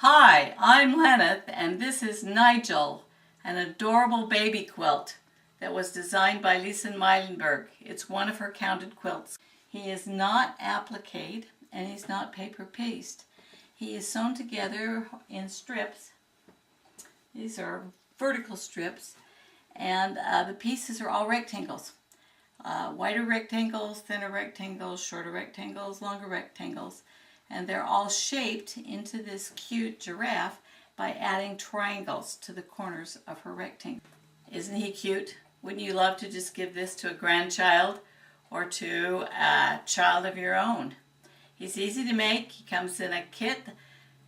Hi, I'm Laneth, and this is Nigel, an adorable baby quilt that was designed by Lisa Meilenberg. It's one of her counted quilts. He is not applique and he's not paper paste. He is sewn together in strips. These are vertical strips, and the pieces are all rectangles. Wider rectangles, thinner rectangles, shorter rectangles, longer rectangles. And they're all shaped into this cute giraffe by adding triangles to the corners of her rectangle. Isn't he cute? Wouldn't you love to just give this to a grandchild or to a child of your own? He's easy to make. He comes in a kit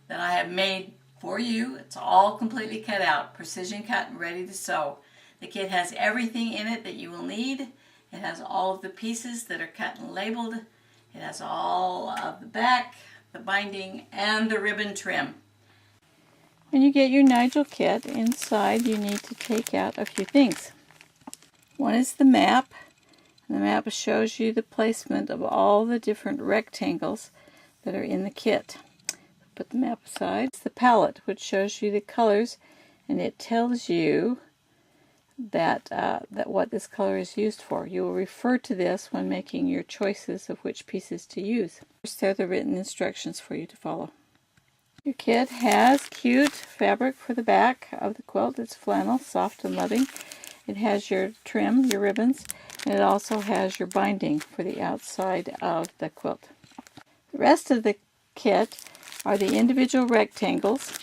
that I have made for you. It's all completely cut out, precision cut and ready to sew. The kit has everything in it that you will need. It has all of the pieces that are cut and labeled. It has all of the back, the binding, and the ribbon trim. When you get your Nigel kit, inside you need to take out a few things. One is the map. The map shows you the placement of all the different rectangles that are in the kit. Put the map aside. It's the palette, which shows you the colors, and it tells you that what this color is used for. You will refer to this when making your choices of which pieces to use. First, there are the written instructions for you to follow. Your kit has cute fabric for the back of the quilt. It's flannel, soft and loving. It has your trim, your ribbons, and it also has your binding for the outside of the quilt. The rest of the kit are the individual rectangles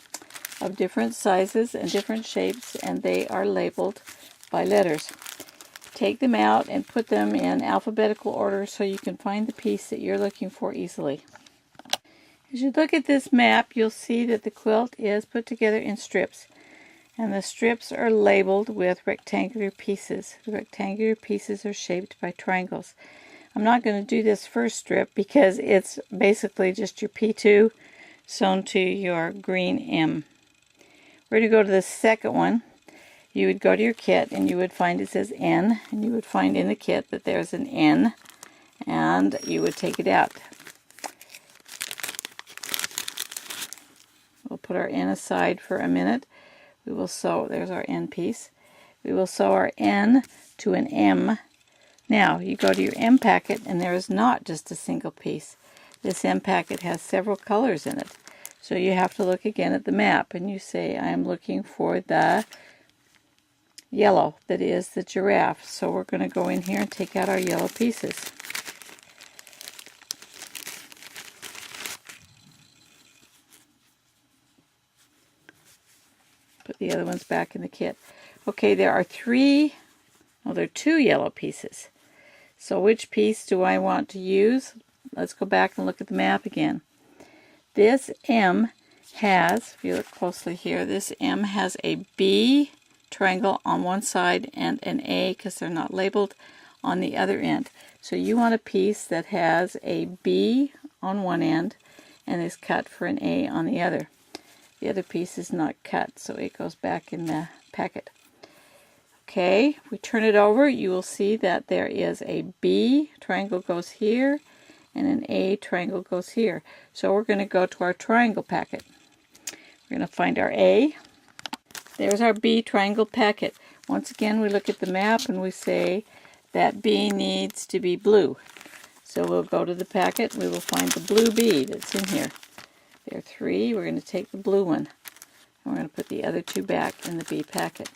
of different sizes and different shapes, and they are labeled by letters. Take them out and put them in alphabetical order so you can find the piece that you're looking for easily. As you look at this map, you'll see that the quilt is put together in strips, and the strips are labeled with rectangular pieces. The rectangular pieces are shaped by triangles. I'm not going to do this first strip because it's basically just your P2 sewn to your green M. We're going to go to the second one. You would go to your kit and you would find it says N, and you would find in the kit that there's an N, and you would take it out. We'll put our N aside for a minute. We will sew, there's our N piece. We will sew our N to an M. Now you go to your M packet, and there is not just a single piece. This M packet has several colors in it. So you have to look again at the map, and you say, I'm looking for the yellow that is the giraffe. So we're going to go in here and take out our yellow pieces. Put the other ones back in the kit. Okay, there are two yellow pieces. So which piece do I want to use? Let's go back and look at the map again. This M has, if you look closely here, this M has a B triangle on one side and an A, because they're not labeled, on the other end. So you want a piece that has a B on one end and is cut for an A on the other. The other piece is not cut, so it goes back in the packet. Okay, if we turn it over, you will see that there is a B triangle goes here and an A triangle goes here. So we're going to go to our triangle packet. We're going to find our A. There's our B triangle packet. Once again, we look at the map and we say that B needs to be blue. So we'll go to the packet. We will find the blue B that's in here. There are three. We're going to take the blue one, and we're going to put the other two back in the B packet.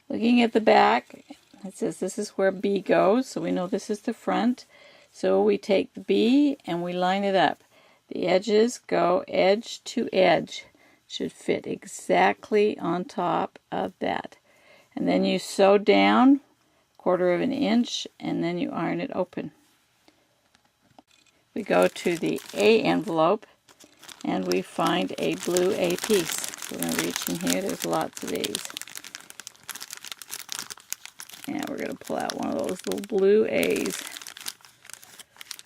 Looking at the back, it says this is where B goes, so we know this is the front. So we take the B and we line it up. The edges go edge to edge. Should fit exactly on top of that. And then you sew down 1/4 of an inch, and then you iron it open. We go to the A envelope and we find a blue A piece. So we're going to reach in here. There's lots of A's. And we're going to pull out one of those little blue A's.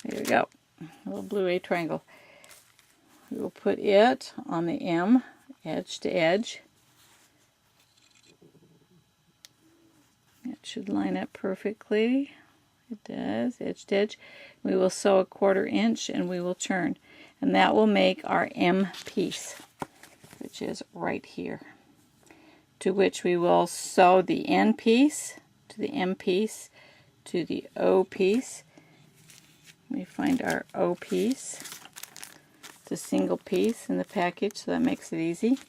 There we go. A little blue A triangle. We will put it on the M, edge to edge. It should line up perfectly. It does, edge to edge. We will sew 1/4 inch and we will turn. and that will make our M piece, which is right here, to which we will sew the N piece to the M piece to the O piece. We find our O piece. It's a single piece in the package, so that makes it easy.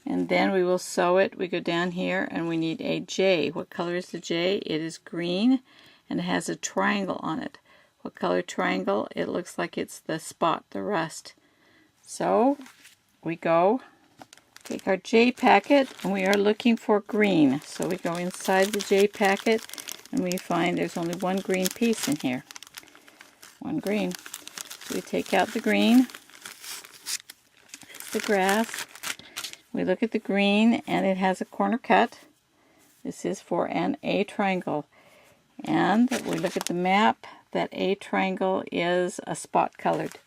And then we will sew it. We go down here and we need a J. What color is the J? It is green and it has a triangle on it. What color triangle? It looks like it's the spot, the rust. So we go, take our J packet, and we are looking for green. So we go inside the J packet and we find there's only one green piece in here. One green. So we take out the green. It's the grass. We look at the green and it has a corner cut. This is for an A triangle. And we look at the map. That A triangle is a spot colored.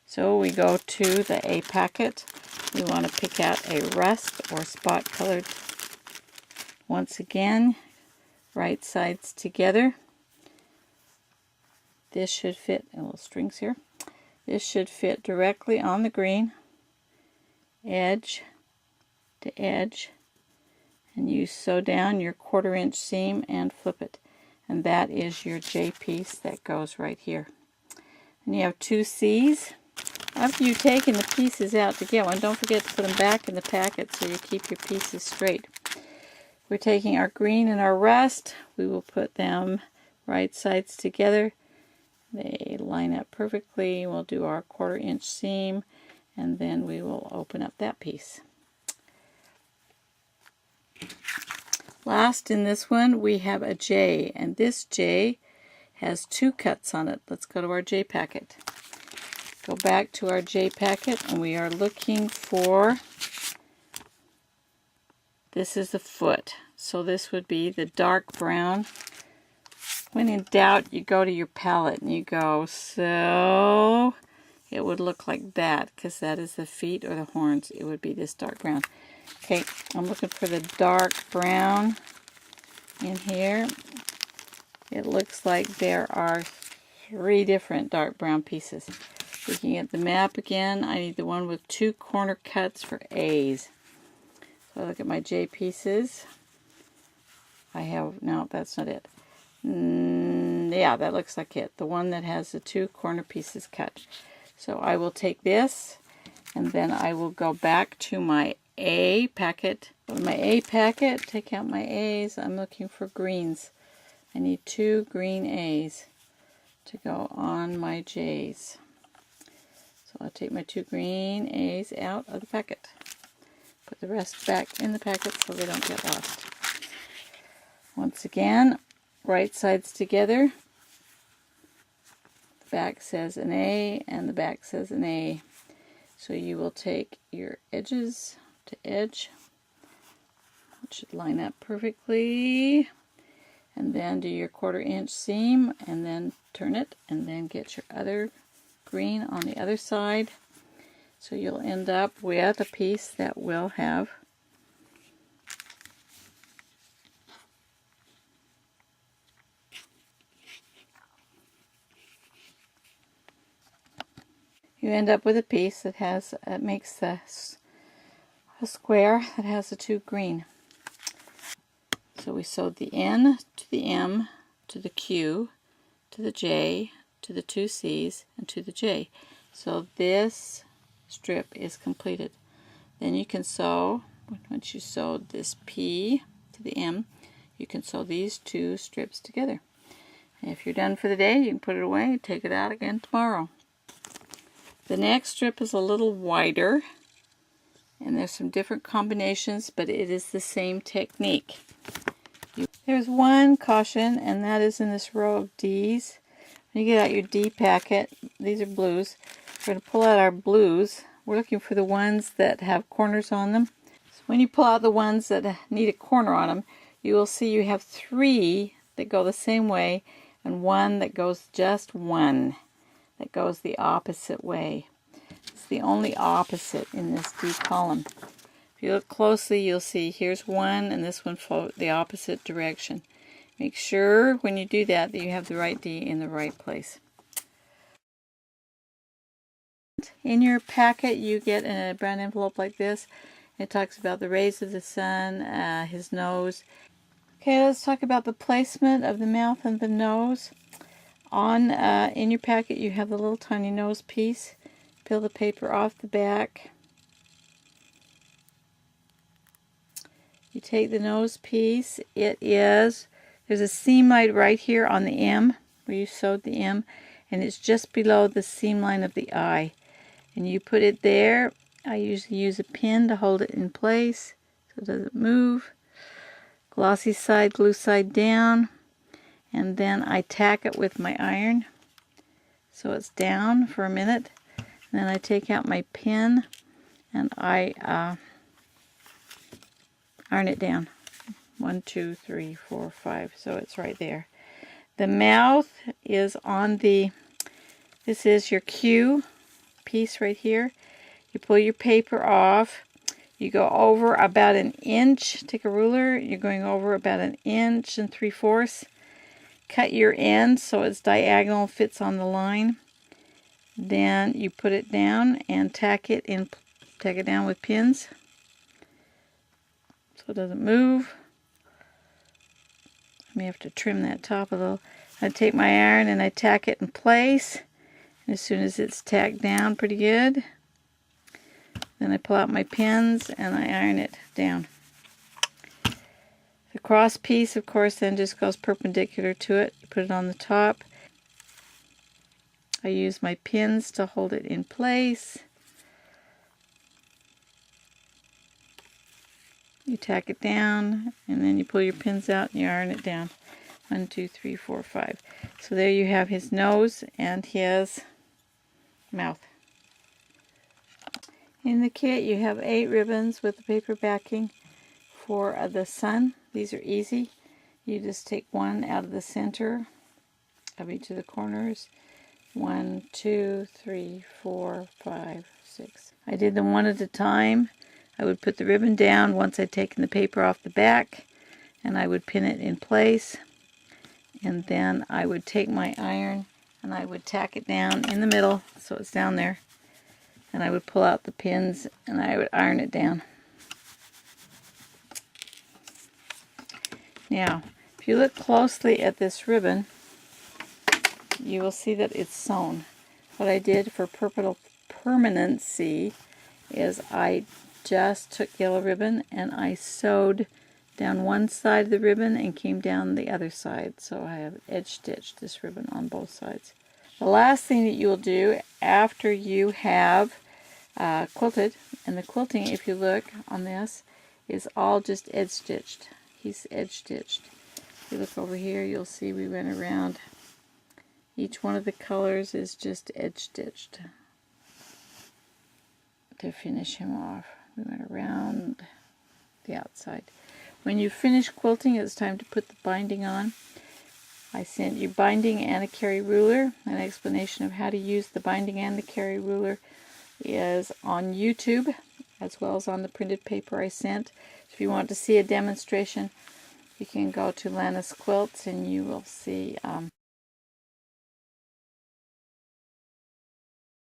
So we go to the A packet. We want to pick out a rust or spot colored. Once again, right sides together. This should fit, a little strings here. This should fit directly on the green, edge to edge, and you sew down your 1/4 inch seam and flip it. And that is your J piece that goes right here. And you have 2 C's. After you've taken the pieces out to get one, don't forget to put them back in the packet so you keep your pieces straight. We're taking our green and our rust. We will put them right sides together. They line up perfectly. We'll do our 1/4 inch seam, and then we will open up that piece. Last in this one we have a J, and this J has 2 cuts on it. Let's go to our J packet. Go back to our J packet and we are looking for, this is the foot. So this would be the dark brown. When in doubt, you go to your palette and you go, so it would look like that, because that is the feet or the horns. It would be this dark brown. Okay, I'm looking for the dark brown in here. It looks like there are 3 different dark brown pieces. Looking at the map again, I need the one with 2 corner cuts for A's. So I look at my J pieces. I have, no, that's not it. Yeah, that looks like it. The one that has the 2 corner pieces cut. So I will take this, and then I will go back to my A packet. With my A packet, take out my A's. I'm looking for greens. I need 2 green A's to go on my J's. So I'll take my 2 green A's out of the packet. Put the rest back in the packet so they don't get lost. Once again, right sides together. The back says an A and the back says an A. So you will take your edges to edge. It should line up perfectly. And then do your 1/4 inch seam and then turn it and then get your other green on the other side. So you'll end up with a piece that will have a piece that has makes a square that has the 2 green. So we sewed the N to the M to the Q to the J to the 2 C's and to the J. So this strip is completed. Then you can sew, once you sewed this P to the M, you can sew these 2 strips together. And if you're done for the day, you can put it away and take it out again tomorrow. The next strip is a little wider, and there's some different combinations, but it is the same technique. There's one caution, and that is in this row of D's. When you get out your D packet, these are blues. We're going to pull out our blues. We're looking for the ones that have corners on them. So when you pull out the ones that need a corner on them, you will see you have 3 that go the same way, and 1 that goes just 1 that goes the opposite way. It's the only opposite in this D column. If you look closely, you'll see here's 1 and this one flows the opposite direction. Make sure when you do that that you have the right D in the right place. In your packet you get a brown envelope like this. It talks about the rays of the sun, his nose. Okay, let's talk about the placement of the mouth and the nose. In your packet you have the little tiny nose piece. Peel the paper off the back. You take the nose piece. There's a seam right here on the M where you sewed the M, and it's just below the seam line of the eye. And you put it there. I usually use a pin to hold it in place so it doesn't move. Glossy side, glue side down, and then I tack it with my iron so it's down for a minute. And then I take out my pin and I iron it down. 1, 2, 3, 4, 5. So it's right there. The mouth is on this is your Q piece right here. You pull your paper off. You go over about an inch. Take a ruler. You're going over about 1 3/4 inches. Cut your end so it's diagonal, fits on the line. Then you put it down and tack it down with pins so it doesn't move. I may have to trim that top a little. I take my iron and I tack it in place. And as soon as it's tacked down pretty good, then I pull out my pins and I iron it down. The cross piece, of course, then just goes perpendicular to it. You put it on the top. I use my pins to hold it in place. You tack it down, and then you pull your pins out and you iron it down. 1, 2, 3, 4, 5. So there you have his nose and his mouth. In the kit you have 8 ribbons with the paper backing for the sun. These are easy. You just take one out of the center of each of the corners. 1, 2, 3, 4, 5, 6. I did them one at a time. I would put the ribbon down once I'd taken the paper off the back, and I would pin it in place. And then I would take my iron and I would tack it down in the middle so it's down there. And I would pull out the pins and I would iron it down. Now, if you look closely at this ribbon, you will see that it's sewn. What I did for permanency is I just took yellow ribbon and I sewed down one side of the ribbon and came down the other side. So I have edge stitched this ribbon on both sides. The last thing that you will do after you have quilted, and the quilting, if you look on this, is all just edge stitched. He's edge stitched. If you look over here, you'll see we went around. Each one of the colors is just edge stitched to finish him off. We went around the outside. When you finish quilting, it's time to put the binding on. I sent you binding and a carry ruler. An explanation of how to use the binding and the carry ruler is on YouTube, as well as on the printed paper I sent. If you want to see a demonstration, you can go to LanethsQuilts and you will see